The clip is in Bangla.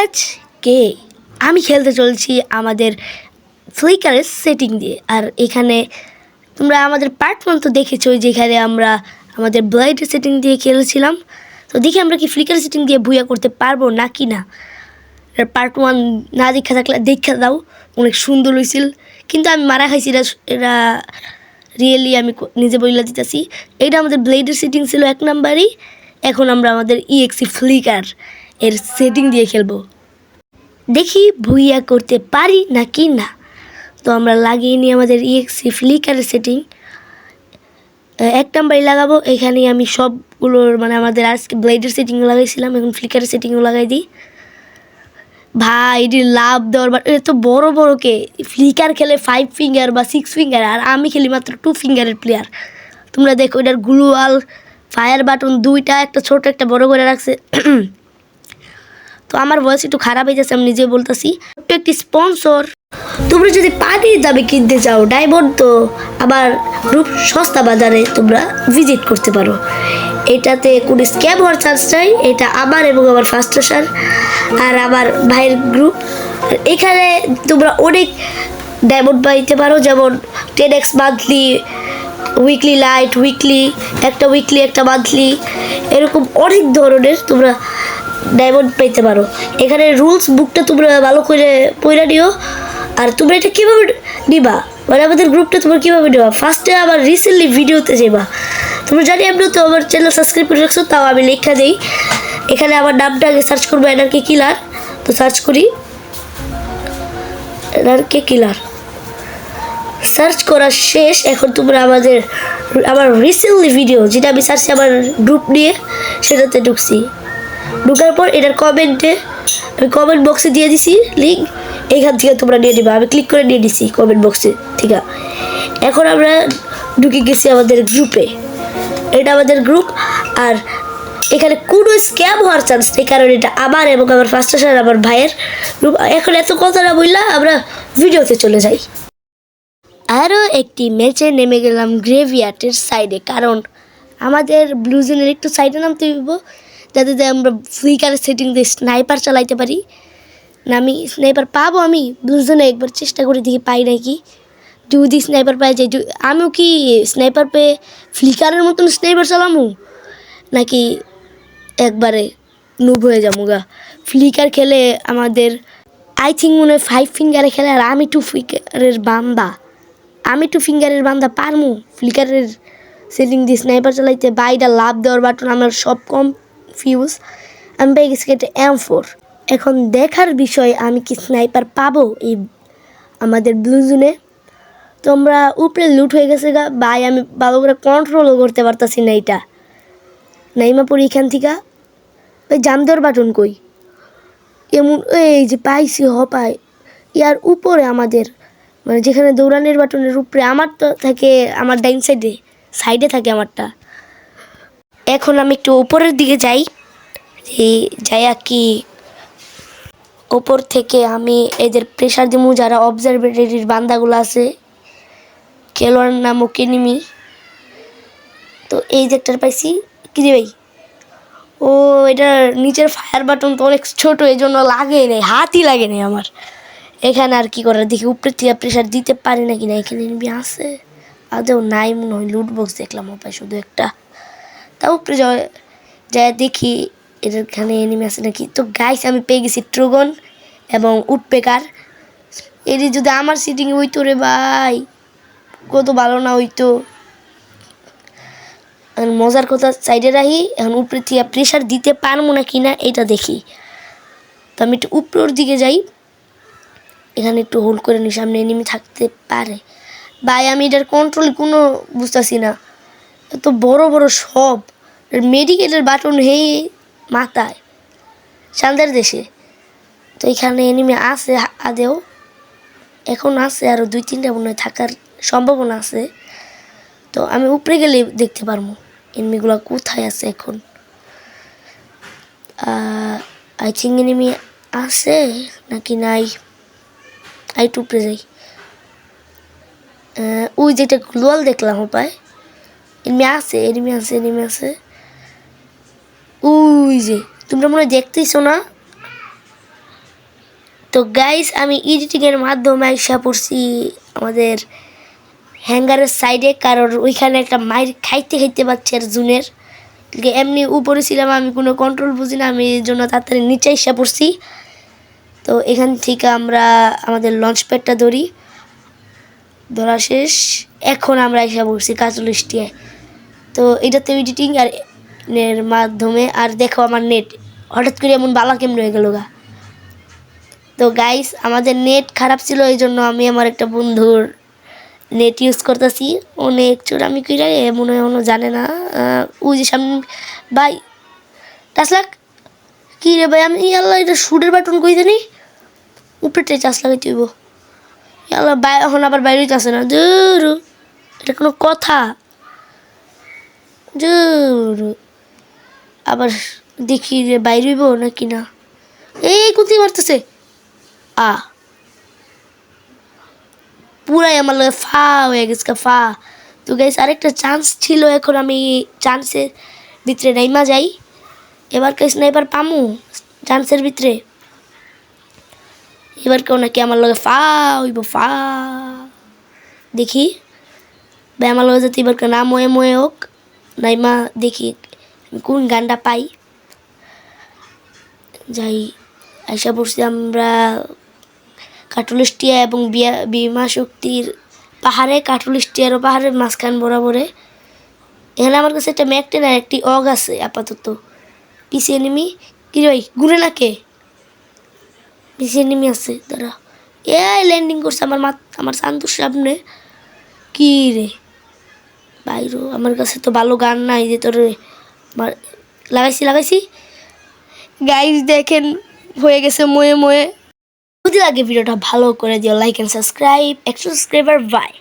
আজকে আমি খেলতে চলছি আমাদের ফ্লিকারের সেটিং দিয়ে। আর এখানে তোমরা আমাদের পার্ট 1 তো দেখেছো, যেখানে আমরা আমাদের ব্লাইডের সেটিং দিয়ে খেলেছিলাম। তো দেখি আমরা কি ফ্লিকার সেটিং দিয়ে বুয়া করতে পারবো নাকি না। পার্ট 1 না দেখা থাকলে দেখা দাও, অনেক সুন্দর হয়েছিল। কিন্তু আমি মারা খাইছি, এরা রিয়েলি আমি নিজে বইলা দিতেছি। এটা আমাদের ব্লেডের সেটিং ছিল 1 নাম্বারই। এখন আমরা আমাদের ইএক্সি ফ্লিকার এর সেটিং দিয়ে খেলবো, দেখি ভুইয়া করতে পারি নাকি না। তো আমরা লাগিয়ে নিই আমাদের ইএক্সি ফ্লিকারের সেটিং। 1 নাম্বারই লাগাবো। এখানে আমি সবগুলোর মানে আমাদের আজকে ব্লেডের সেটিংও লাগাইছিলাম, এখন ফ্লিকারের সেটিংও লাগাই দিই। ভাই এটি লাভ দেওয়ার এত বড় বড় কে ফ্লিকার খেলে 5 ফিঙ্গার বা 6 ফিঙ্গার, আর আমি খেলি মাত্র 2 ফিঙ্গারের প্লেয়ার। তোমরা দেখো এটার গ্লুয়াল ফায়ার বাটন দুইটা, একটা ছোট একটা বড় করে রাখছে। তো আমার ভয়েস একটু খারাপ হয়ে যাচ্ছে, আমি নিজে বলতেছি। একটি স্পন্সর, তোমরা যদি পানির দামে কিনতে চাও ডায়মন্ড, তো আবার রূপ সস্তা বাজারে তোমরা ভিজিট করতে পারো। এটাতে কোনো স্ক্যাম হওয়ার চান্স নাই। এটা আমার এবং আমার ফার্স্টেশন আর আমার ভাইয়ের গ্রুপ। এখানে তোমরা অনেক ডায়মন্ড পাইতে পারো, যেমন 10x monthly, weekly light, weekly একটা মান্থলি, এরকম অনেক ধরনের তোমরা ডায়মন্ড পাইতে পারো। এখানে রুলস বুকটা তোমরা ভালো করে পড়ে নিও। আর তোমরা এটা কীভাবে নিবা, মানে আমাদের গ্রুপটা তোমরা কীভাবে নেবা, ফার্স্টে আবার রিসেন্টলি ভিডিওতে যাবা। তোমরা জানি এমনি তো আমার চ্যানেল সাবস্ক্রাইব করে রাখছো, তাও আমি লেখা দিই। এখানে আমার নামটা আগে সার্চ করবো, এনারকে কিলার। তো সার্চ করি এনারকে কিলার, সার্চ করা শেষ। এখন তোমরা আমার রিসেন্টলি ভিডিও যেটা আমি সার্চে আমার গ্রুপ নিয়ে, সেটাতে ঢুকছি। ঢুকার পর এটার কমেন্টে আমি কমেন্ট বক্সে দিয়ে দিছি লিঙ্ক, এইখান থেকে তোমরা নিয়ে নিবা। আমি ক্লিক করে নিয়ে নিছি কমেন্ট বক্সে, ঠিক আছে। এখন আমরা ঢুকে গেছি আমাদের গ্রুপে। এটা আমাদের গ্রুপ, আর এখানে কোনো স্ক্যাম হওয়ার চান্স নেই, কারণ এটা আমার এবং আমার ফার্স্টেশন আমার ভাইয়ের গ্রুপ। এখন এত কথা না বললা আমরা ভিডিওতে চলে যাই। আরও একটি ম্যাচে নেমে গেলাম গ্রেভিয়ার্ডের সাইডে, কারণ আমাদের ব্লুজনের একটু সাইডে নামতে হইব, যাতে আমরা ফ্লিকারের সেটিং দিয়ে স্নাইপার চালাইতে পারি। না আমি স্নাইপার পাবো, আমি ব্লুজনে একবার চেষ্টা করে দেখি পাই নাকি। যদি স্নাইপার পাই যাই, আমিও কি স্নাইপার পেয়ে ফ্লিকারের মতন স্নাইপার চালামু, নাকি একবারে নুব হয়ে যাবো গা। ফ্লিকার খেলে আমাদের আই থিঙ্ক মনে হয় 5 ফিঙ্গারে খেলে, আর আমি 2 ফিঙ্গারের বান্দা পারমু ফ্লিকারের সেটিং দিয়ে স্নাইপার চালাইতে। বাইটা লাভ দেওয়ার বাটন আমার সব কনফিউজ। আমি পেয়ে গেছি একটা M4। এখন দেখার বিষয় আমি কি স্নাইপার পাবো এই আমাদের ব্লু জোনে। তো আমরা উপরে লুট হয়ে গেছে গা ভাই, আমি ভালো করে কন্ট্রোলও করতে পারতাছি না। এইটা নাইমা পড়ি এখান থেকে, ওই জাম দেওয়ার বাটন কই, এমন এই যে পাইছি পাই ইয়ার উপরে আমাদের, মানে যেখানে দৌড়ানোর বাটনের উপরে আমার তো থাকে, আমার ডাইন সাইডে থাকে আমারটা। এখন আমি একটু উপরের দিকে যাই, যাইয়া কি ওপর থেকে আমি এদের প্রেশার দিমু, যারা অবজারভেটরির বান্দাগুলো আছে, খেলোয়াড় নামক এনিমি। তো এই যে একটা পাইছি, কি রে ভাই, ও এটার নিচের ফায়ার বাটন তো অনেক ছোটো, এই জন্য লাগে নেই, হাতই লাগে নেই আমার। এখানে আর কি করার, দেখি উপরে থেকে প্রেশার দিতে পারি নাকি না। এখানে এনিমি আছে আদৌ নাই মনে হয়, লুট বক্স দেখলাম ওপায় শুধু একটা। তা উপরে যায় দেখি এখানে এনিমি আছে নাকি। তো গাইস আমি পেয়ে গেছি ট্রুগন এবং উডপেকার। এটি যদি আমার সিটিং হইতো রে ভাই, কত ভালো না হইতো। মজার কথা সাইডে রাখি, এখন উপরে থেকে প্রেশার দিতে পারবো না কি না এটা দেখি। তো আমি একটু উপরের দিকে যাই, এখানে একটু হোল্ড করে নি, সামনে এনিমি থাকতে পারে। ভাই আমি এটার কন্ট্রোল কোনো বুঝতেছি না, এত বড় বড় সব মেডিকেলের বাটন হেই মাথায় শান্তার দেশে। তো এখানে এনিমি আছে আদেও, এখন আছে আরও 2-3টা মনে হয় থাকার সম্ভাবনা আছে। তো আমি উপরে গেলে দেখতে পারবো এনিমিগুলো কোথায় আছে। এখন আই থিঙ্ক এনিমি আছে নাকি নাই, একটু উপরে যাই। ওই যেটা গ্লোয়াল দেখলাম পায়, এনিমি আছে। ওই যে তোমরা মনে হয় দেখতেইছো না, তো গাইস আমি এডিটিংয়ের মাধ্যমে আইসা পড়ছি আমাদের হ্যাঙ্গারের সাইডে, কারণ ওইখানে একটা মাইর খাইতে খাইতে পাচ্ছে আর জুনের এমনি উপরে ছিলাম, আমি কোনো কন্ট্রোল বুঝি না, আমি এই জন্য তাড়াতাড়ি নিচে এসে পড়ছি। তো এখান থেকে আমরা আমাদের লঞ্চ প্যাডটা ধরা শেষ, এখন আমরা এসে পড়ছি কাজলিস্টিয়ায়। তো এটাতে এডিটিং আর এর মাধ্যমে, আর দেখো আমার নেট হঠাৎ করে এমন বালা কেমন হয়ে গেল গা। তো গাইস আমাদের নেট খারাপ ছিল, এই জন্য আমি আমার একটা বন্ধুর নেট ইউজ করতেছি। অনেক চোরামি কইরা মনে হয় অন্য জানে না। ওই যে সামনে ভাই টাসলাক কী রে ভাই, আমি আল্লাহ এটা শুটের বাটন কই জানি উপরেটাই চাষ লাগাইতে হইব। আল্লাহ এখন আবার বাইরে আসে না, জোর এটা কোনো কথা, জোর আবার দেখি যে বাইরে হইব নাকি না। এই কোথায় মারতেছে পুরাই আমার লগে ফা হয়ে গেছে ফা। তো গাইস আরেকটা চান্স ছিল, এখন আমি চান্সের ভিতরে নাইমা যাই। এবার কে স্নাইপার পামু চান্সের ভিতরে, এবার কেউ নাকি আমার লগে ফা হইব ফা। দেখি ভাই আমার লগে যাতে এবার না ময়ে ময়ে হোক, নাইমা দেখি কোন গানটা পাই। যাই আইসা পড়ছি আমরা কাটুলিস্টিয়া এবং বিমা শক্তির পাহাড়ে, কাটুলিস্টিয়ারও পাহাড়ের মাঝখান বরাবরে। এখানে আমার কাছে একটা ম্যাকটেন আর একটি অগ আছে আপাতত। পিছিয়ে নেমি কি রে ভাই ঘুরে নাকে পিছিয়ে নেমি আছে দাঁড়া। ল্যান্ডিং করছে আমার শান্তর সামনে। কি রে বাইরো, আমার কাছে তো ভালো গান নাই যে তোর লাগাইছি। গাইস দেখেন হয়ে গেছে ময়ে ময়ে। যদি লাগে ভিডিওটা ভালো করে দিও, like and subscribe, 100 subscriber by.